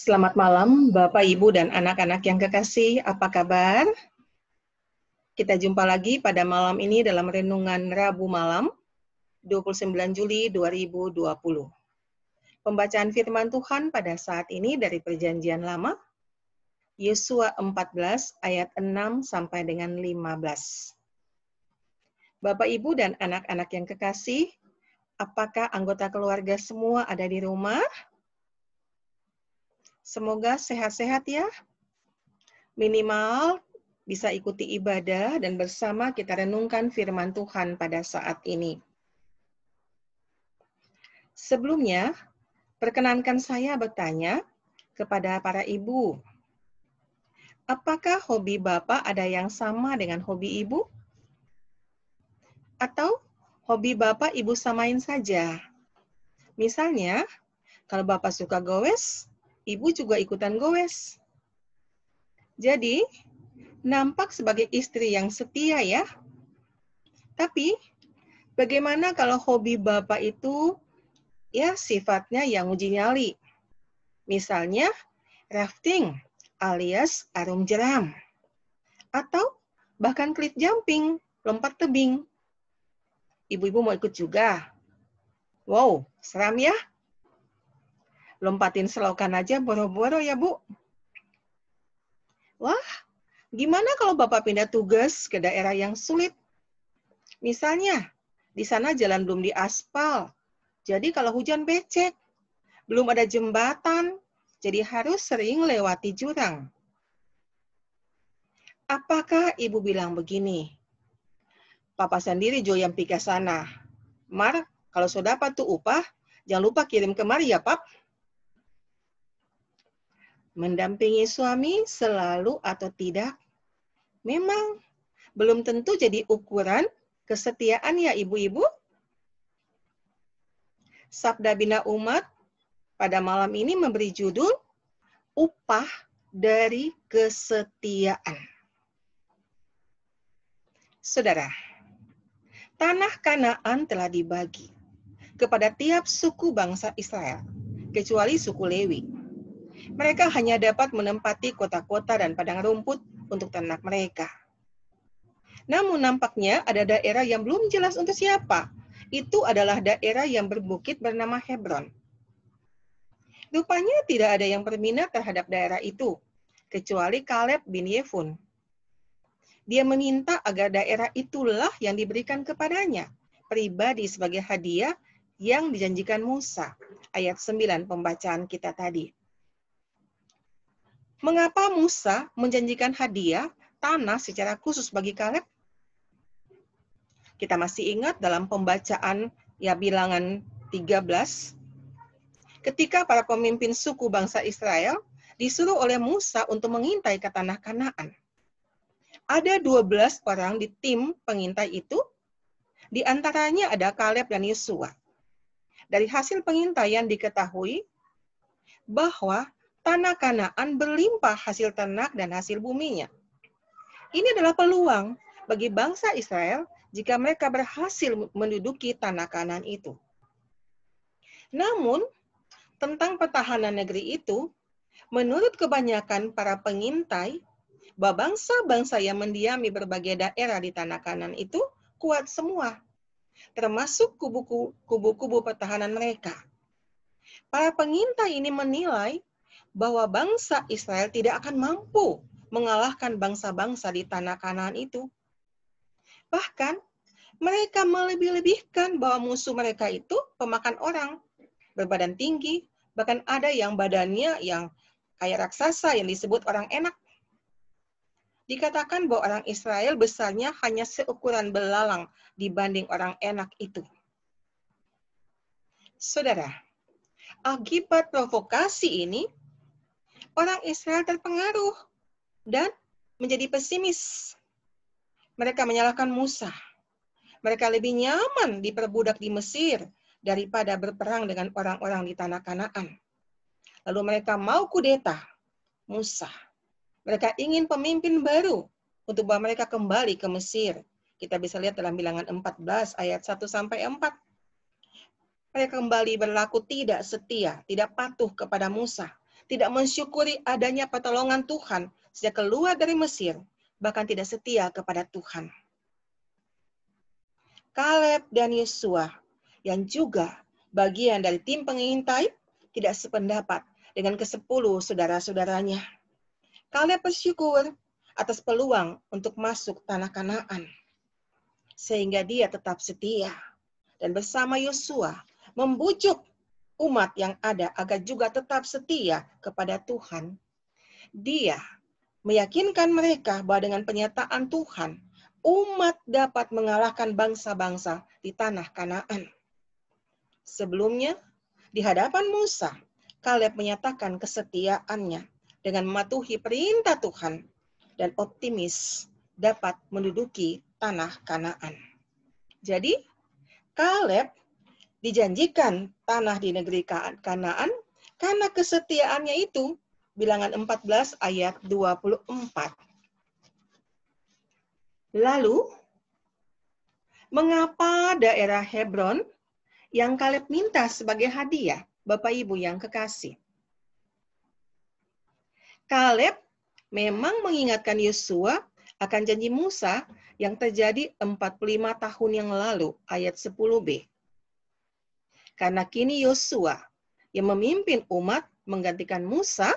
Selamat malam, Bapak, Ibu, dan anak-anak yang kekasih. Apa kabar? Kita jumpa lagi pada malam ini dalam renungan Rabu malam, 29 Juli 2020. Pembacaan firman Tuhan pada saat ini dari Perjanjian Lama, Yosua 14 ayat 6 sampai dengan 15. Bapak, Ibu, dan anak-anak yang kekasih, apakah anggota keluarga semua ada di rumah? Semoga sehat-sehat ya. Minimal bisa ikuti ibadah dan bersama kita renungkan firman Tuhan pada saat ini. Sebelumnya, perkenankan saya bertanya kepada para ibu. Apakah hobi Bapak ada yang sama dengan hobi Ibu? Atau hobi Bapak Ibu samain saja? Misalnya, kalau Bapak suka goes, Ibu juga ikutan goes. Jadi, nampak sebagai istri yang setia ya. Tapi, bagaimana kalau hobi Bapak itu ya sifatnya yang uji nyali? Misalnya, rafting alias arum jeram. Atau bahkan cliff jumping, lompat tebing. Ibu-ibu mau ikut juga? Wow, seram ya? Lompatin selokan aja boro-boro ya, Bu. Wah, gimana kalau Bapak pindah tugas ke daerah yang sulit? Misalnya, di sana jalan belum diaspal. Jadi kalau hujan becek, belum ada jembatan, jadi harus sering lewati jurang. Apakah Ibu bilang begini? Papa sendiri jo yang pi ke sana. Mar, kalau sudah dapat tuh upah, jangan lupa kirim kemari ya, Pap. Mendampingi suami selalu atau tidak? Memang belum tentu jadi ukuran kesetiaan ya ibu-ibu. Sabda Bina Umat pada malam ini memberi judul Upah dari Kesetiaan. Saudara, tanah Kanaan telah dibagi kepada tiap suku bangsa Israel, kecuali suku Lewi. Mereka hanya dapat menempati kota-kota dan padang rumput untuk ternak mereka. Namun nampaknya ada daerah yang belum jelas untuk siapa. Itu adalah daerah yang berbukit bernama Hebron. Rupanya tidak ada yang berminat terhadap daerah itu, kecuali Kaleb bin Yefun. Dia meminta agar daerah itulah yang diberikan kepadanya, pribadi sebagai hadiah yang dijanjikan Musa. Ayat 9 pembacaan kita tadi. Mengapa Musa menjanjikan hadiah tanah secara khusus bagi Kaleb? Kita masih ingat dalam pembacaan ya Bilangan 13, ketika para pemimpin suku bangsa Israel disuruh oleh Musa untuk mengintai ke tanah Kanaan. Ada 12 orang di tim pengintai itu, di antaranya ada Kaleb dan Yosua. Dari hasil pengintaian diketahui bahwa tanah Kanaan berlimpah hasil ternak dan hasil buminya. Ini adalah peluang bagi bangsa Israel jika mereka berhasil menduduki tanah Kanaan itu. Namun, tentang pertahanan negeri itu, menurut kebanyakan para pengintai, bahwa bangsa-bangsa yang mendiami berbagai daerah di tanah Kanaan itu kuat semua, termasuk kubu-kubu pertahanan mereka. Para pengintai ini menilai bahwa bangsa Israel tidak akan mampu mengalahkan bangsa-bangsa di tanah Kanaan itu. Bahkan, mereka melebih-lebihkan bahwa musuh mereka itu pemakan orang, berbadan tinggi, bahkan ada yang badannya yang kayak raksasa yang disebut orang enak. Dikatakan bahwa orang Israel besarnya hanya seukuran belalang dibanding orang enak itu. Saudara, akibat provokasi ini, orang Israel terpengaruh dan menjadi pesimis. Mereka menyalahkan Musa. Mereka lebih nyaman diperbudak di Mesir daripada berperang dengan orang-orang di tanah Kanaan. Lalu mereka mau kudeta Musa. Mereka ingin pemimpin baru untuk bahwa mereka kembali ke Mesir. Kita bisa lihat dalam Bilangan 14 ayat 1-4. Mereka kembali berlaku tidak setia, tidak patuh kepada Musa. tidak mensyukuri adanya pertolongan Tuhan sejak keluar dari Mesir, bahkan tidak setia kepada Tuhan. Kaleb dan Yosua, yang juga bagian dari tim pengintai, tidak sependapat dengan ke-10 saudara-saudaranya. Kaleb bersyukur atas peluang untuk masuk tanah Kanaan, sehingga dia tetap setia dan bersama Yosua membujuk umat yang ada agar juga tetap setia kepada Tuhan. Dia meyakinkan mereka bahwa dengan penyataan Tuhan, umat dapat mengalahkan bangsa-bangsa di tanah Kanaan. Sebelumnya, di hadapan Musa, Kaleb menyatakan kesetiaannya dengan mematuhi perintah Tuhan dan optimis dapat menduduki tanah Kanaan. Jadi, Kaleb dijanjikan tanah di negeri Kanaan karena kesetiaannya itu. Bilangan 14 ayat 24. Lalu, mengapa daerah Hebron yang Kaleb minta sebagai hadiah, Bapak Ibu yang kekasih? Kaleb memang mengingatkan Yosua akan janji Musa yang terjadi 45 tahun yang lalu, ayat 10b. Karena kini Yosua yang memimpin umat menggantikan Musa,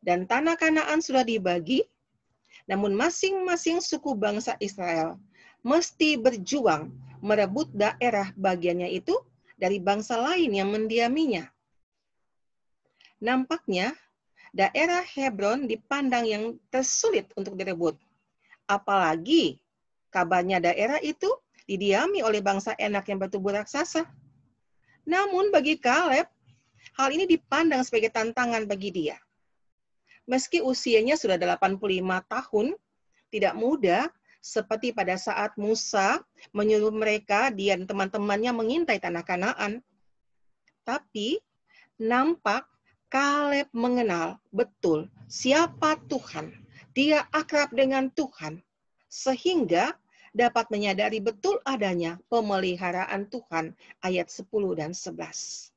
dan tanah Kanaan sudah dibagi, namun masing-masing suku bangsa Israel mesti berjuang merebut daerah bagiannya itu dari bangsa lain yang mendiaminya. Nampaknya daerah Hebron dipandang yang tersulit untuk direbut. Apalagi kabarnya daerah itu didiami oleh bangsa Enak yang bertubuh raksasa. Namun bagi Kaleb, hal ini dipandang sebagai tantangan bagi dia. Meski usianya sudah 85 tahun, tidak mudah seperti pada saat Musa menyuruh mereka, dia dan teman-temannya mengintai tanah Kanaan. Tapi nampak Kaleb mengenal betul siapa Tuhan. Dia akrab dengan Tuhan, sehingga dapat menyadari betul adanya pemeliharaan Tuhan, ayat 10 dan 11.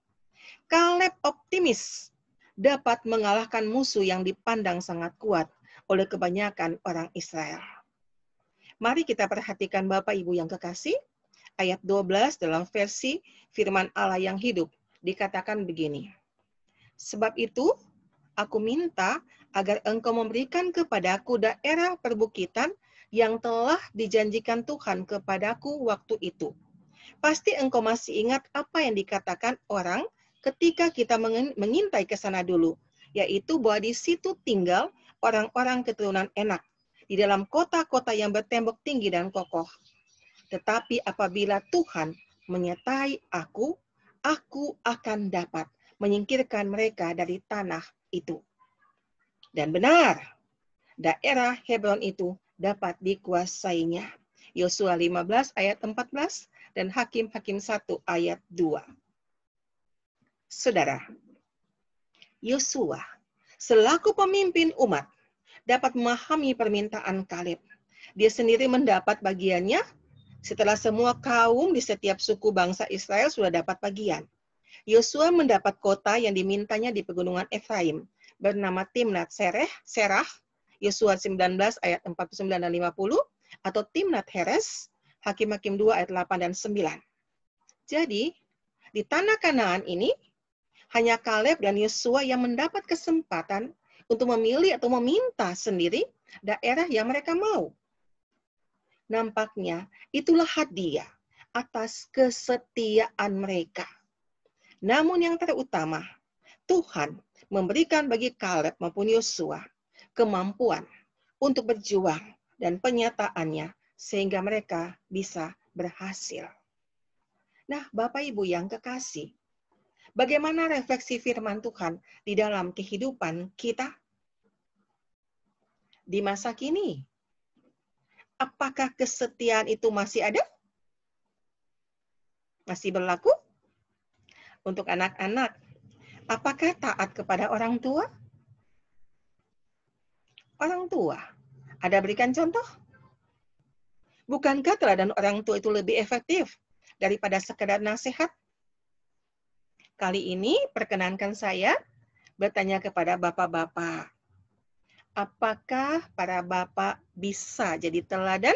Kaleb optimis dapat mengalahkan musuh yang dipandang sangat kuat oleh kebanyakan orang Israel. Mari kita perhatikan Bapak Ibu yang kekasih, ayat 12 dalam versi firman Allah yang hidup, dikatakan begini. Sebab itu, aku minta agar engkau memberikan kepadaku daerah perbukitan yang telah dijanjikan Tuhan kepadaku waktu itu. Pasti engkau masih ingat apa yang dikatakan orang ketika kita mengintai ke sana dulu, yaitu bahwa di situ tinggal orang-orang keturunan Enak, di dalam kota-kota yang bertembok tinggi dan kokoh. Tetapi apabila Tuhan menyertai aku akan dapat menyingkirkan mereka dari tanah itu. Dan benar, daerah Hebron itu dapat dikuasainya. Yosua 15 ayat 14 dan Hakim-Hakim 1 ayat 2. Saudara, Yosua selaku pemimpin umat dapat memahami permintaan Kaleb. Dia sendiri mendapat bagiannya setelah semua kaum di setiap suku bangsa Israel sudah dapat bagian. Yosua mendapat kota yang dimintanya di pegunungan Efraim bernama Timnat Serah, Yosua 19 ayat 49 dan 50, atau Timnat Heres, Hakim-Hakim 2 ayat 8 dan 9. Jadi, di tanah Kanaan ini, hanya Kaleb dan Yosua yang mendapat kesempatan untuk memilih atau meminta sendiri daerah yang mereka mau. Nampaknya itulah hadiah atas kesetiaan mereka. Namun yang terutama, Tuhan memberikan bagi Kaleb maupun Yosua kemampuan untuk berjuang dan penyataannya sehingga mereka bisa berhasil. Nah, Bapak Ibu yang kekasih, bagaimana refleksi firman Tuhan di dalam kehidupan kita? Di masa kini, apakah kesetiaan itu masih ada? Masih berlaku? Untuk anak-anak, apakah taat kepada orang tua? Orang tua, ada berikan contoh? Bukankah teladan orang tua itu lebih efektif daripada sekedar nasihat? Kali ini perkenankan saya bertanya kepada bapak-bapak, apakah para bapak bisa jadi teladan?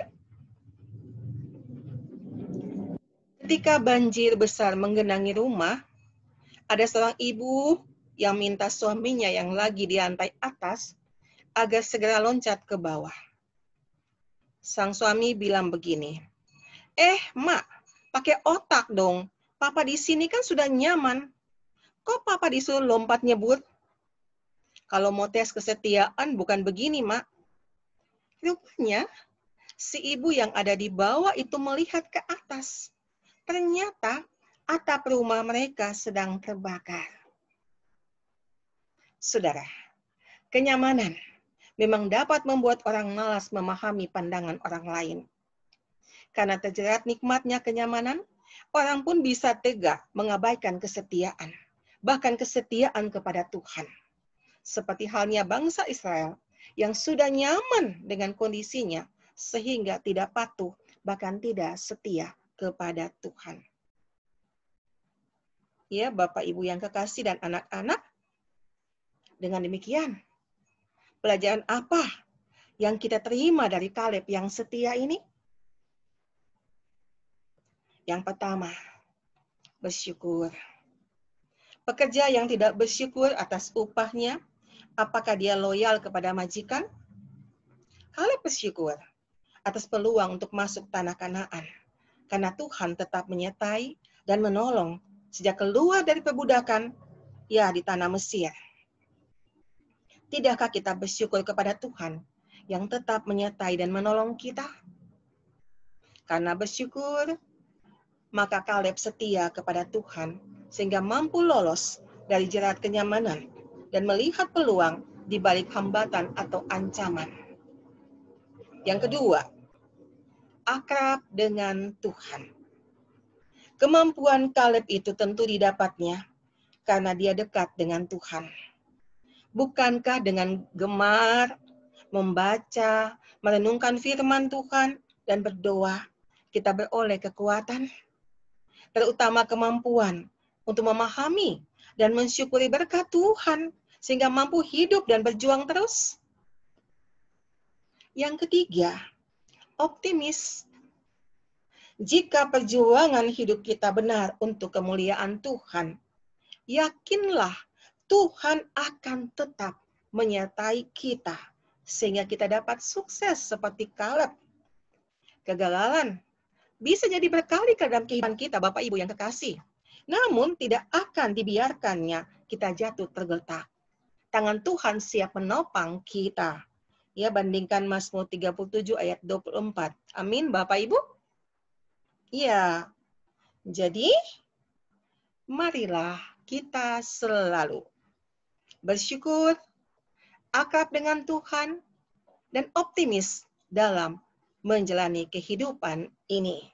Ketika banjir besar menggenangi rumah, ada seorang ibu yang minta suaminya yang lagi di lantai atas agar segera loncat ke bawah. Sang suami bilang begini, Mak, pakai otak dong. Papa di sini kan sudah nyaman. Kok papa disuruh lompat nyebur? Kalau mau tes kesetiaan bukan begini, Mak. Rupanya, si ibu yang ada di bawah itu melihat ke atas. Ternyata atap rumah mereka sedang terbakar. Saudara, kenyamanan memang dapat membuat orang malas memahami pandangan orang lain. Karena terjerat nikmatnya kenyamanan, orang pun bisa tega mengabaikan kesetiaan, bahkan kesetiaan kepada Tuhan. Seperti halnya bangsa Israel yang sudah nyaman dengan kondisinya sehingga tidak patuh, bahkan tidak setia kepada Tuhan. Ya, Bapak Ibu yang kekasih dan anak-anak, dengan demikian, pelajaran apa yang kita terima dari Kaleb yang setia ini? Yang pertama, bersyukur. Pekerja yang tidak bersyukur atas upahnya, apakah dia loyal kepada majikan? Kaleb bersyukur atas peluang untuk masuk tanah Kanaan, karena Tuhan tetap menyertai dan menolong sejak keluar dari perbudakan, ya di tanah Mesir. Tidakkah kita bersyukur kepada Tuhan yang tetap menyertai dan menolong kita? Karena bersyukur, maka Kaleb setia kepada Tuhan sehingga mampu lolos dari jerat kenyamanan dan melihat peluang di balik hambatan atau ancaman. Yang kedua, akrab dengan Tuhan. Kemampuan Kaleb itu tentu didapatnya karena dia dekat dengan Tuhan. Bukankah dengan gemar membaca, merenungkan firman Tuhan, dan berdoa, kita beroleh kekuatan, terutama kemampuan untuk memahami dan mensyukuri berkat Tuhan, sehingga mampu hidup dan berjuang terus? Yang ketiga, optimis. Jika perjuangan hidup kita benar untuk kemuliaan Tuhan, yakinlah Tuhan akan tetap menyertai kita, sehingga kita dapat sukses seperti Kaleb. Kegagalan bisa jadi berkali ke dalam kehidupan kita, Bapak Ibu yang kekasih. Namun tidak akan dibiarkannya kita jatuh tergeletak. Tangan Tuhan siap menopang kita. Ya, bandingkan Mazmur 37 ayat 24. Amin, Bapak Ibu. Ya, jadi marilah kita selalu bersyukur, akrab dengan Tuhan, dan optimis dalam menjalani kehidupan ini.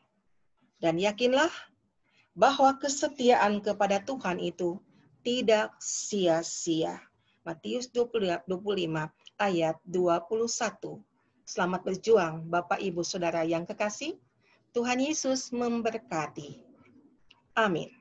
Dan yakinlah bahwa kesetiaan kepada Tuhan itu tidak sia-sia. Matius 25 ayat 21. Selamat berjuang, Bapak Ibu Saudara yang kekasih. Tuhan Yesus memberkati. Amin.